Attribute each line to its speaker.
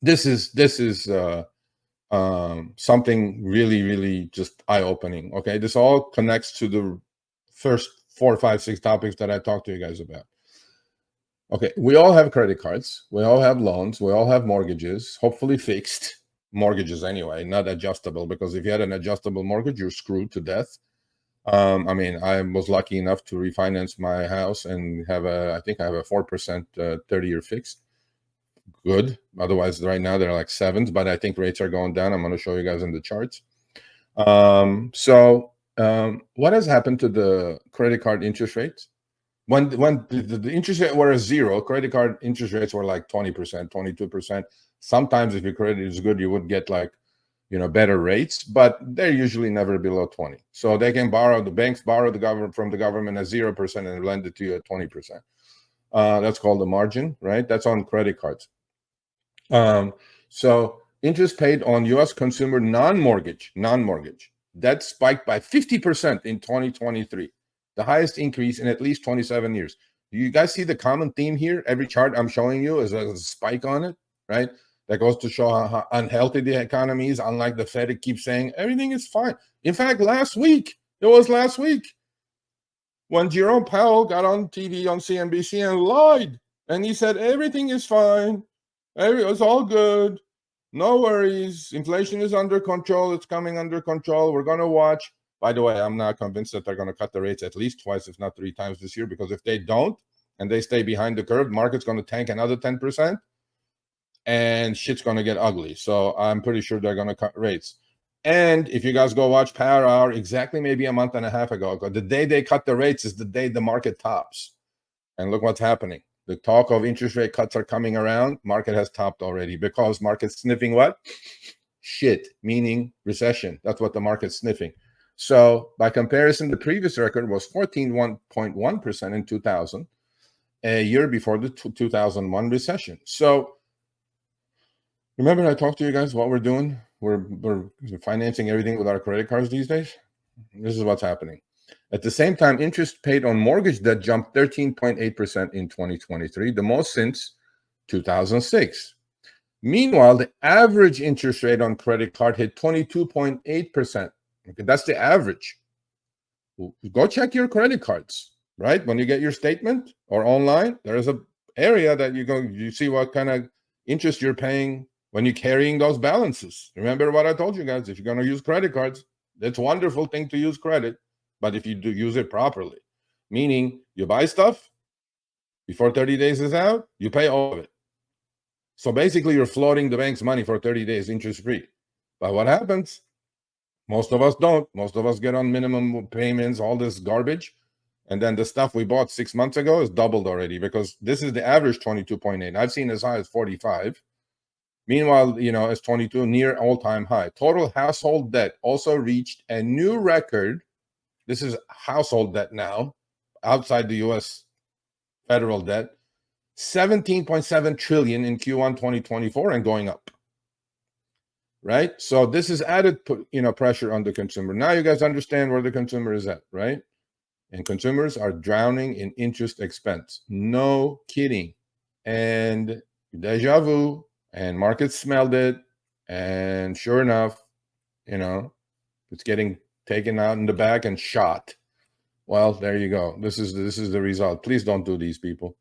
Speaker 1: This is something really, really just eye-opening. Okay, this all connects to the first 4, 5, 6 topics that I talked to you guys about. Okay, we all have credit cards, we all have loans, we all have mortgages, hopefully fixed mortgages anyway, not adjustable, because if you had an adjustable mortgage, you're screwed to death. I mean, I was lucky enough to refinance my house and have I think I have a 4% 30-year fixed. Good. Otherwise, right now they're like 7s, but I think rates are going down. I'm going to show you guys in the charts. What has happened to the credit card interest rates? When the interest rate were 0, credit card interest rates were like 20%, 22%. Sometimes if your credit is good, you would get like, better rates, but they're usually never below 20. So they can borrow, the banks borrow the government from the government at 0% and lend it to you at 20%. That's called the margin, right? That's on credit cards. So interest paid on U.S. consumer non-mortgage, that spiked by 50% in 2023, the highest increase in at least 27 years. Do you guys see the common theme here? Every chart I'm showing you is a spike on it, right? That goes to show how unhealthy the economy is. Unlike the Fed, it keeps saying everything is fine. In fact, last week, when Jerome Powell got on TV on CNBC and lied, and he said everything is fine, it's all good, no worries, inflation is under control, it's coming under control, we're going to watch. By the way, I'm not convinced that they're going to cut the rates at least twice, if not 3 times this year, because if they don't and they stay behind the curve, market's going to tank another 10% and shit's going to get ugly. So I'm pretty sure they're going to cut rates. And if you guys go watch Power Hour, exactly maybe a month and a half ago, the day they cut the rates is the day the market tops. And look what's happening. The talk of interest rate cuts are coming around. Market has topped already because market's sniffing what? Shit, meaning recession. That's what the market's sniffing. So by comparison, the previous record was 14.1% in 2000, a year before the 2001 recession. So remember I talked to you guys what we're doing? We're financing everything with our credit cards these days. This is what's happening. At the same time, interest paid on mortgage debt jumped 13.8% in 2023, the most since 2006. Meanwhile, the average interest rate on credit card hit 22.8%. Okay, that's the average. Go check your credit cards, right? When you get your statement or online, there is a area that you see what kind of interest you're paying when you're carrying those balances. Remember what I told you guys, if you're going to use credit cards, it's a wonderful thing to use credit, but if you do use it properly, meaning you buy stuff before 30 days is out, you pay all of it. So basically you're floating the bank's money for 30 days interest free. But what happens? Most of us don't. Most of us get on minimum payments, all this garbage. And then the stuff we bought 6 months ago is doubled already, because this is the average 22.8. I've seen as high as 45. Meanwhile, it's 22, near all-time high. Total household debt also reached a new record. This is household debt now, outside the U.S. federal debt, 17.7 trillion in Q1 2024 and going up. Right? So this is added, pressure on the consumer. Now you guys understand where the consumer is at, right? And consumers are drowning in interest expense. No kidding. And deja vu, and markets smelled it, and sure enough, it's getting taken out in the back and shot. Well, there you go. This is the result. Please don't do these, people.